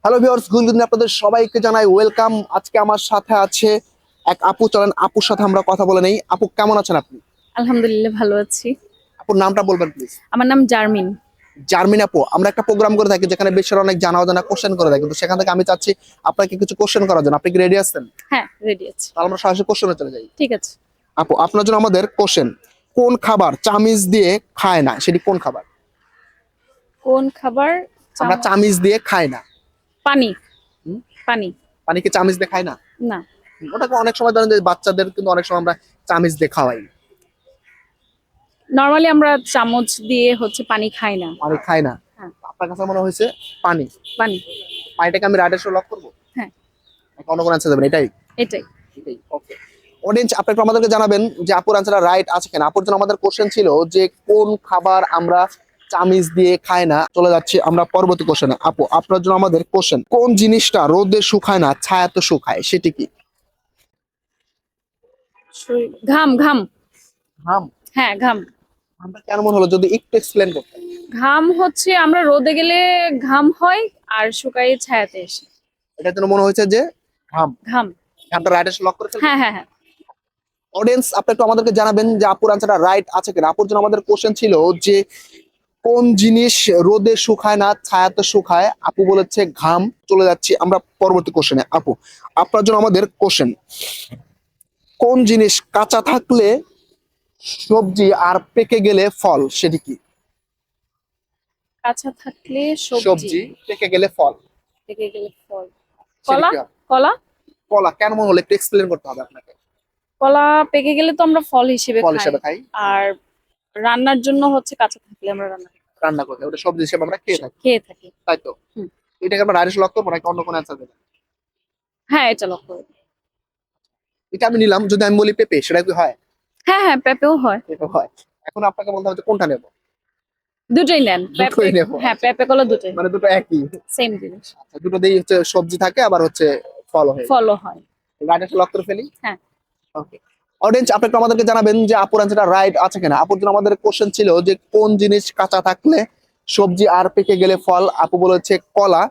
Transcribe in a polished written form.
Hello viewers, good evening. আপনাদের সবাইকে জানাই ওয়েলকাম। আজকে আমার সাথে আছে এক আপু। চলেন আপুর সাথে আমরা কথা বলে নেই। আপু, কেমন আছেন আপনি? আলহামদুলিল্লাহ, ভালো আছি। আপুর নামটা বলবেন প্লিজ। আমার নাম জারমিন। জার্মিন আপু, আমরা একটা প্রোগ্রাম করে থাকি যেখানে বেশ অনেক জানা অজানা কোশ্চেন করে থাকি, তো সেখান থেকে আমি চাচ্ছি আপনাকে কিছু কোশ্চেন করার জন্য। আপনি কি রেডি আছেন? হ্যাঁ, রেডি আছি। তাহলে আমরা সরাসরি কোশ্চেনে চলে যাই। ঠিক আছে। আপু, আপনার জন্য আমাদের কোশ্চেন, কোন খাবার চামিচ দিয়ে খায় না, সেটি কোন খাবার? কোন খাবার আমরা চামিচ দিয়ে খাই না। পানি। হুম? পানি। পানি কি চামিচ দিয়ে খাই না? না। ওটাকে অনেক সময় ধরেন যে বাচ্চাদের কিন্তু অনেক সময় আমরা চামিচ দিয়ে খাওয়াই। নরমালি আমরা চামচ দিয়ে পানি খাই না। পানি খাই না। হ্যাঁ। আপনার কাছে মনে হয়েছে পানি। পানি। পানিটাকে আমি রাইডার লক করবো? হ্যাঁ, নাকি অন্য কোনো অ্যান্সার দেবেন? এটাই? এটাই। এটাই, ওকে। অডিয়েন্স, আপনি একটু আমাদেরকে জানাবেন যে আপুর অ্যান্সারটা রাইট আছে কিনা। আপুর জন্য আমাদের কোশ্চেন ছিল যে কোন খাবার আমরা চামিচ দিয়ে খাই না। চলে যাচ্ছি আমরা পরবর্তী কোশ্চেনে। আপু, আপনার জন্য আমাদের কোশ্চেন, কোন জিনিসটা রোদে শুকায় না ছায়াতে শুকায়, সেটি কি? ঘাম। ঘাম। ঘাম? হ্যাঁ, ঘাম। ঘামটা কেন মনে হলো, যদি একটু এক্সপ্লেন করতেন। ঘাম আমরা রোদে গেলে ঘাম হয়, আর শুকাই ছায়াতে এসে। এটার জন্য মনে হয়েছে যে ঘাম। ঘাম। ঘামটা রাইডার লক করে ফেলবেন? হ্যাঁ, হ্যাঁ, হ্যাঁ। অডিয়েন্স, আপনি একটু আমাদেরকে জানাবেন যে আপুর অ্যান্সারটা রাইট আছে কিনা। আপুর জন্য আমাদের কোশ্চেন ছিল যে কোন জিনিস রোদে শুকায় না ছায়াতে শুকায়। আপু বলেছে ঘাম। চলে যাচ্ছি আমরা পরবর্তী কোশ্চেনে। আপু, আপনার জন্য আমাদের কোশ্চেন, কোন জিনিস কাঁচা থাকলে সবজি আর পেকে গেলে ফল, সেটি কি? কাঁচা থাকলে সবজি, সবজি, পেকে গেলে ফল, পেকে গেলে ফল। সেটি কলা। কি হবে? কলা। কলা কেন মনে হলো, একটু এক্সপ্লেন করতে হবে আপনাকে। কলা পেকে গেলে তো আমরা ফল হিসেবে ফল খাই। হিসেবে খাই। আর রান্নার জন্য কাঁচা থাকলে আমরা রান্না করতে ওটা সবজি হিসেবে আমরা খেয়ে থাকি, খেয়ে থাকি। তাই তো? হুম। এটাকে আমরা রাইস লক করবো নাকি অন্য কোনো অ্যান্সার দেবেন? হ্যাঁ, এটা লক্ষ্য করি। এটা আমি নিলাম। যদি আমি বলি পেঁপে, সেটা কি হয়? হ্যাঁ, হ্যাঁ, পেঁপেও হয়। পেঁপে হয়। এখন আপনাকে বলতে হবে যে কোনটা নেব। দুটোই নেন, পেঁপে। দুটোই নেবো? হ্যাঁ, পেঁপে কলা দুটোই মানে দুটো একই? সেম জিনিস। আচ্ছা, দুটোতেই হচ্ছে সবজি থাকে, আবার হচ্ছে ফল হয়ে যায়। ফলও হয়। রাইট লক করে ফেলি। হ্যাঁ। ওকে। অডিয়েন্স, আপনি একটু আমাদেরকে জানাবেন যে আপুর অ্যান্সারটা রাইট আছে কিনা। আপুর জন্য আমাদের কোশ্চেন ছিল যে কোন জিনিস কাঁচা থাকলে সবজি আর পেকে গেলে ফল। আপু বলেছে কলা।